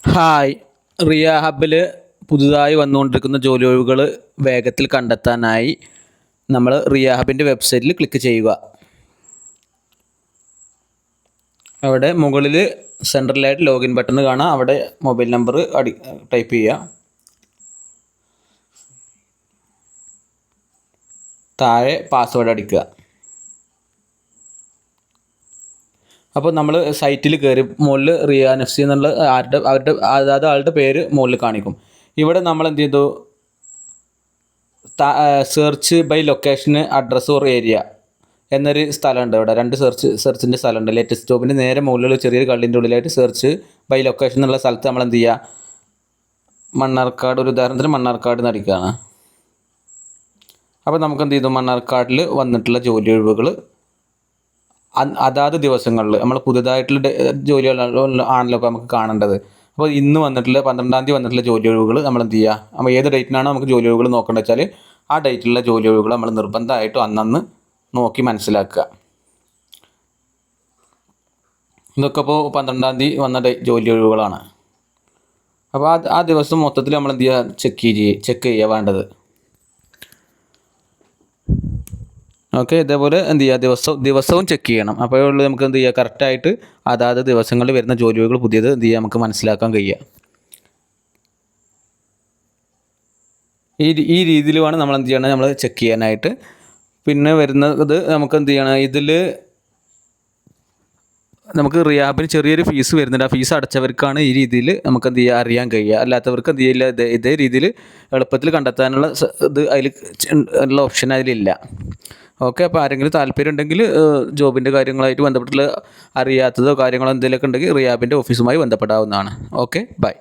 Hi. Riya ഹബ്ബിൽ പുതുതായി വന്നുകൊണ്ടിരിക്കുന്ന ജോലി ഒഴിവുകൾ വേഗത്തിൽ കണ്ടെത്താനായി നമ്മൾ റിയ ഹബിൻ്റെ വെബ്സൈറ്റിൽ ക്ലിക്ക് ചെയ്യുക. അവിടെ മുകളിൽ സെൻട്രലായിട്ട് ലോഗിൻ ബട്ടൺ കാണാം. അവിടെ മൊബൈൽ നമ്പർ ടൈപ്പ് ചെയ്യുക. താഴെ പാസ്വേഡ് അടിക്കുക. അപ്പോൾ നമ്മൾ സൈറ്റിൽ കയറി മുകളിൽ റിയ NFC എന്നുള്ള അതായത് ആളുടെ പേര് മുകളിൽ കാണിക്കും. ഇവിടെ നമ്മൾ എന്ത് ചെയ്തു, search by location address or area എന്നൊരു സ്ഥലമുണ്ട്. ഇവിടെ രണ്ട് സെർച്ചിൻ്റെ സ്ഥലമുണ്ട്. ലേറ്റസ്റ്റ് ജോബിൻ്റെ നേരെ മുകളിൽ ചെറിയൊരു കള്ളിൻ്റെ ഉള്ളിലായിട്ട് സെർച്ച് ബൈ ലൊക്കേഷൻ എന്നുള്ള സ്ഥലത്ത് നമ്മൾ എന്ത് ചെയ്യുക, മണ്ണാർക്കാട്, ഒരു ഉദാഹരണത്തിന് മണ്ണാർക്കാട് എന്ന് അടിക്കുകയാണ്. അപ്പോൾ നമുക്ക് എന്ത് ചെയ്തു, മണ്ണാർക്കാടിൽ വന്നിട്ടുള്ള ജോലി ഒഴിവുകൾ അതാത് ദിവസങ്ങളിൽ നമ്മൾ പുതുതായിട്ടുള്ള ആണല്ലോ നമുക്ക് കാണേണ്ടത്. അപ്പോൾ ഇന്ന് വന്നിട്ടുള്ള 12-ാം തീയതി വന്നിട്ടുള്ള ജോലി ഒഴിവുകൾ നമ്മൾ എന്ത് ചെയ്യുക, നമ്മൾ ഏത് ഡേറ്റിനാണോ നമുക്ക് ജോലി ഒഴിവുകൾ നോക്കേണ്ടത് വെച്ചാൽ ആ ഡേറ്റിലുള്ള ജോലി ഒഴിവുകൾ നമ്മൾ നിർബന്ധമായിട്ടും അന്നന്ന് നോക്കി മനസ്സിലാക്കുക. ഇതൊക്കെ ഇപ്പോൾ 12-ാം തീയതി വന്ന ജോലി ഒഴിവുകളാണ്. അപ്പോൾ ആ ദിവസം മൊത്തത്തിൽ നമ്മൾ എന്ത് ചെയ്യുക, ചെക്ക് ചെയ്യുക വേണ്ടത്. ഓക്കെ, ഇതേപോലെ എന്ത് ചെയ്യുക, ദിവസവും ചെക്ക് ചെയ്യണം. അപ്പോഴുള്ള നമുക്ക് എന്ത് ചെയ്യുക, കറക്റ്റായിട്ട് അതാത് ദിവസങ്ങളിൽ വരുന്ന ജോലികൾ പുതിയത് എന്ത് ചെയ്യുക, നമുക്ക് മനസ്സിലാക്കാൻ കഴിയുക. ഈ രീതിയിൽ വേണം നമ്മൾ എന്ത് ചെയ്യണം, നമ്മൾ ചെക്ക് ചെയ്യാനായിട്ട്. പിന്നെ വരുന്നത് നമുക്ക് എന്ത് ചെയ്യണം, ഇതിൽ നമുക്ക് റിയാബിന് ചെറിയൊരു ഫീസ് വരുന്നുണ്ട്. ആ ഫീസ് അടച്ചവർക്കാണ് ഈ രീതിയിൽ നമുക്ക് എന്ത് ചെയ്യുക, അറിയാൻ കഴിയുക. അല്ലാത്തവർക്ക് എന്ത് ചെയ്യില്ല, ഇതേ രീതിയിൽ എളുപ്പത്തിൽ കണ്ടെത്താനുള്ള ഇത് അതിൽ ഉള്ള ഓപ്ഷൻ അതിലില്ല. ഓക്കെ, അപ്പോൾ ആരെങ്കിലും താല്പര്യം ഉണ്ടെങ്കിൽ ജോബിൻ്റെ കാര്യങ്ങളായിട്ട് ബന്ധപ്പെട്ടുള്ള അറിയാത്തതോ കാര്യങ്ങളോ എന്തെങ്കിലുമൊക്കെ ഉണ്ടെങ്കിൽ റിയാബിൻ്റെ ഓഫീസുമായി ബന്ധപ്പെടാവുന്നതാണ്. Okay, by.